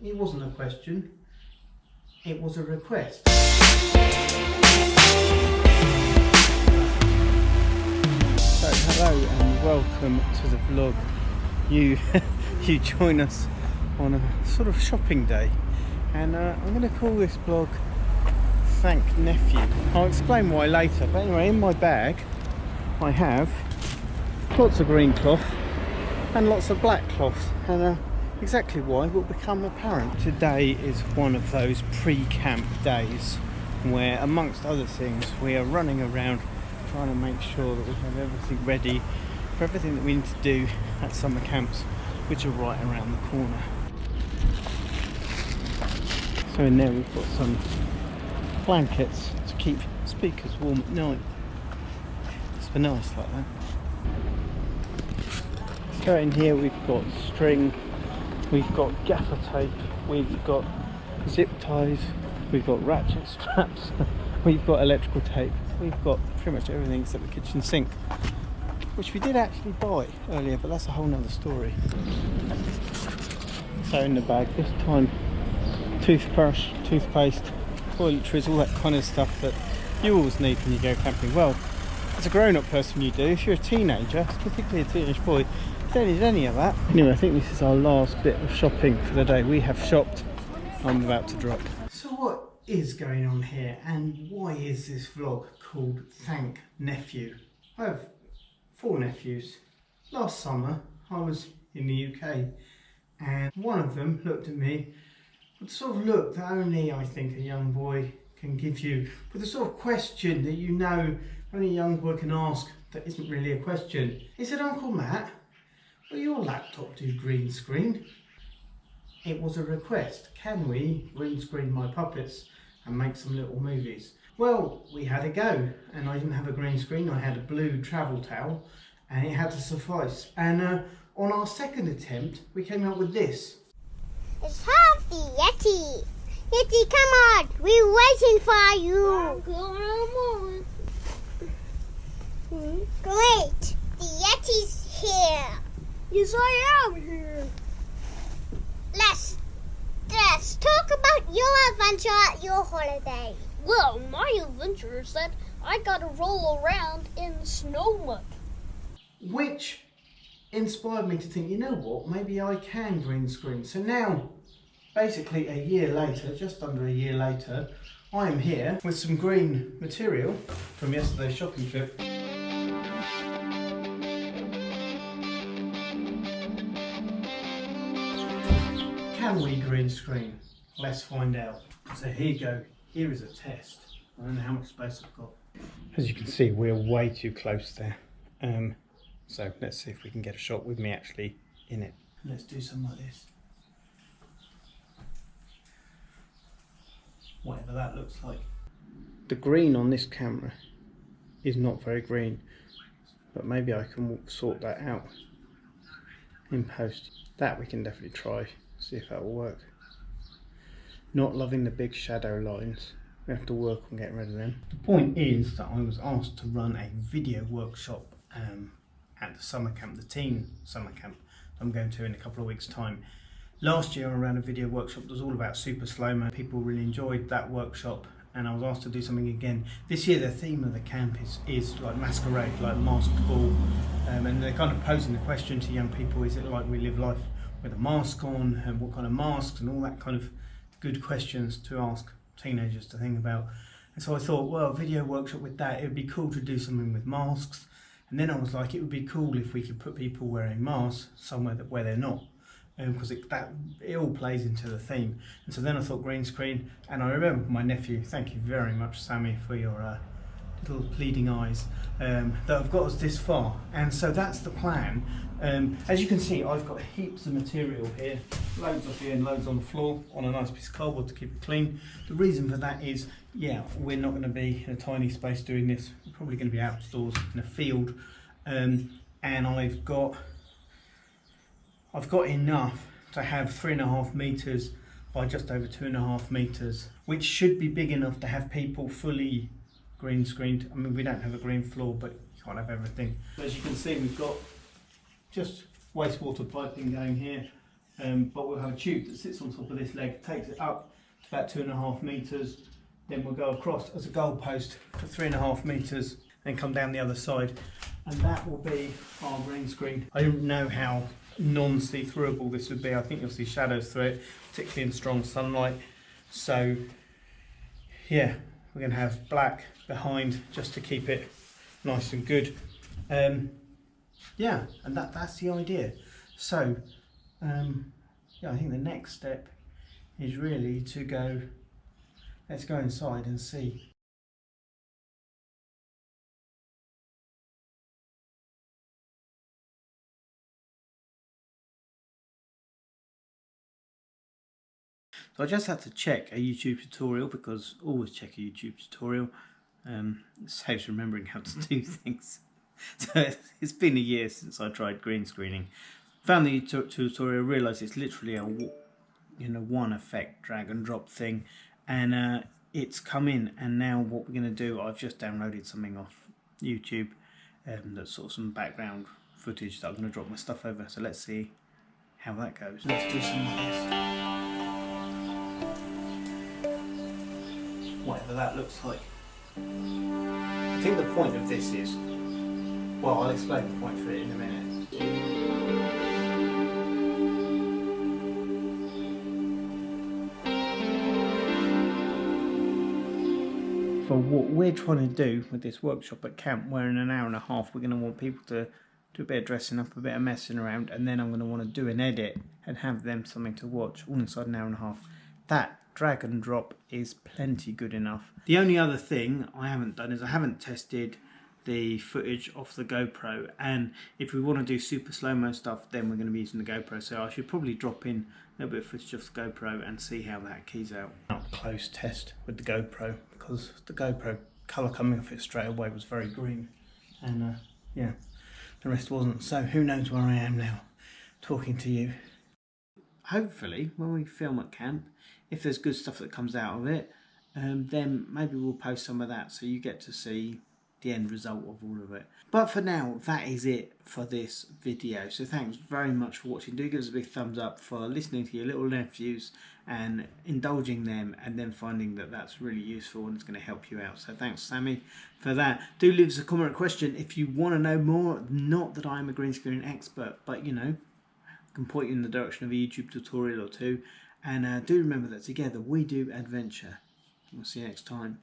It wasn't a question, it was a request. So hello and welcome to the vlog. You join us on a sort of shopping day, and I'm going to call this vlog Thank Nephew. I'll explain why later, but anyway, in my bag I have lots of green cloth and lots of black cloth, and exactly why will become apparent. Today is one of those pre-camp days where, amongst other things, we are running around trying to make sure that we have everything ready for everything that we need to do at summer camps, which are right around the corner. So in there we've got some blankets to keep speakers warm at night. It's for nice like that. So in here we've got string, we've got gaffer tape, we've got zip ties, we've got ratchet straps, we've got electrical tape, we've got pretty much everything except the kitchen sink, which we did actually buy earlier, but that's a whole nother story. So in the bag this time, toothbrush, toothpaste, toiletries, all that kind of stuff that you always need when you go camping. Well, as a grown-up person you do. If you're a teenager, particularly a teenage boy, you don't need any of that. Anyway, I think this is our last bit of shopping for the day. We have shopped. I'm about to drop. So what is going on here, and why is this vlog called Thank Nephew? I have 4 nephews. Last summer I was in the UK and one of them looked at me with the sort of look that only I think a young boy can give you, with the sort of question that you know only a young boy can ask that isn't really a question. He said, "Uncle Matt, will your laptop do green screen?" It was a request. Can we green screen my puppets and make some little movies? Well, we had a go, and I didn't have a green screen. I had a blue travel towel, and it had to suffice. And on our second attempt, we came up with this. It's half the Yeti. Yeti, come on. We're waiting for you. Great. The Yeti's here. Yes, I am here. Let's talk about your adventure at your holiday. Well, my adventure is that I got to roll around in snow mud. Which inspired me to think, you know what, maybe I can green screen. So now, basically a year later, just under a year later, I am here with some green material from yesterday's shopping trip. Can we green screen? Let's find out. So here you go. Here is a test. I don't know how much space I've got. As you can see, we're way too close there. So let's see if we can get a shot with me actually in it. Let's do something like this. Whatever that looks like. The green on this camera is not very green, but maybe I can sort that out in post. That we can definitely try, see if that will work. Not loving the big shadow lines. We have to work on getting rid of them. The point is that I was asked to run a video workshop at the summer camp, the teen summer camp I'm going to in a couple of weeks' time. Last year I ran a video workshop that was all about super slow-mo. People really enjoyed that workshop, and I was asked to do something again. This year the theme of the camp is like masquerade, like masked ball, and they're kind of posing the question to young people, is it like we live life with a mask on, and what kind of masks, and all that kind of good questions to ask teenagers to think about. And so I thought, well, a video workshop with that, it would be cool to do something with masks. And then I was like, it would be cool if we could put people wearing masks somewhere where they're not, because it all plays into the theme. And so then I thought green screen, and I remember my nephew, thank you very much Sammy for your little pleading eyes, that have got us this far. And so that's the plan. As you can see, I've got heaps of material here, loads up here and loads on the floor on a nice piece of cardboard to keep it clean. The reason for that is, yeah, we're not going to be in a tiny space doing this. We're probably going to be outdoors in a field, and I've got enough to have 3.5 meters by just over 2.5 meters, which should be big enough to have people fully green screened. I mean, we don't have a green floor, but you can't have everything. As you can see, we've got just wastewater piping going here, but we'll have a tube that sits on top of this leg, takes it up to about 2.5 metres, then we'll go across as a goalpost for 3.5 metres, then come down the other side, and that will be our green screen. I don't know how non-see-throughable this would be. I think you'll see shadows through it, particularly in strong sunlight. So yeah, we're going to have black behind just to keep it nice and good. Yeah, and that's the idea. So yeah, I think the next step is really to go, let's go inside and see. So I just had to check a YouTube tutorial, because always check a YouTube tutorial. It saves remembering how to do things. So it's been a year since I tried green screening. Found the tutorial, realised it's literally a one effect drag and drop thing, and it's come in. And now what we're going to do, I've just downloaded something off YouTube that's sort of some background footage that I'm going to drop my stuff over. So let's see how that goes. Let's do some of this. Whatever that looks like. I think the point of this is, well, I'll explain the point for it in a minute. For what we're trying to do with this workshop at camp, where in an hour and a half we're going to want people to do a bit of dressing up, a bit of messing around, and then I'm going to want to do an edit and have them something to watch all inside an hour and a half. That drag and drop is plenty good enough. The only other thing I haven't done is I haven't tested the footage off the GoPro, and if we want to do super slow-mo stuff, then we're going to be using the GoPro, so I should probably drop in a little bit of footage off the GoPro and see how that keys out. Up close test with the GoPro, because the GoPro colour coming off it straight away was very green, and yeah, the rest wasn't. So who knows where I am now talking to you. Hopefully when we film at camp, if there's good stuff that comes out of it, then maybe we'll post some of that so you get to see the end result of all of it. But for now, that is it for this video. So thanks very much for watching. Do give us a big thumbs up for listening to your little nephews and indulging them, and then finding that that's really useful and it's going to help you out. So thanks, Sammy, for that. Do leave us a comment or question if you want to know more. Not that I'm a green screen expert, but you know, I can point you in the direction of a YouTube tutorial or two. And do remember that together we do adventure. We'll see you next time.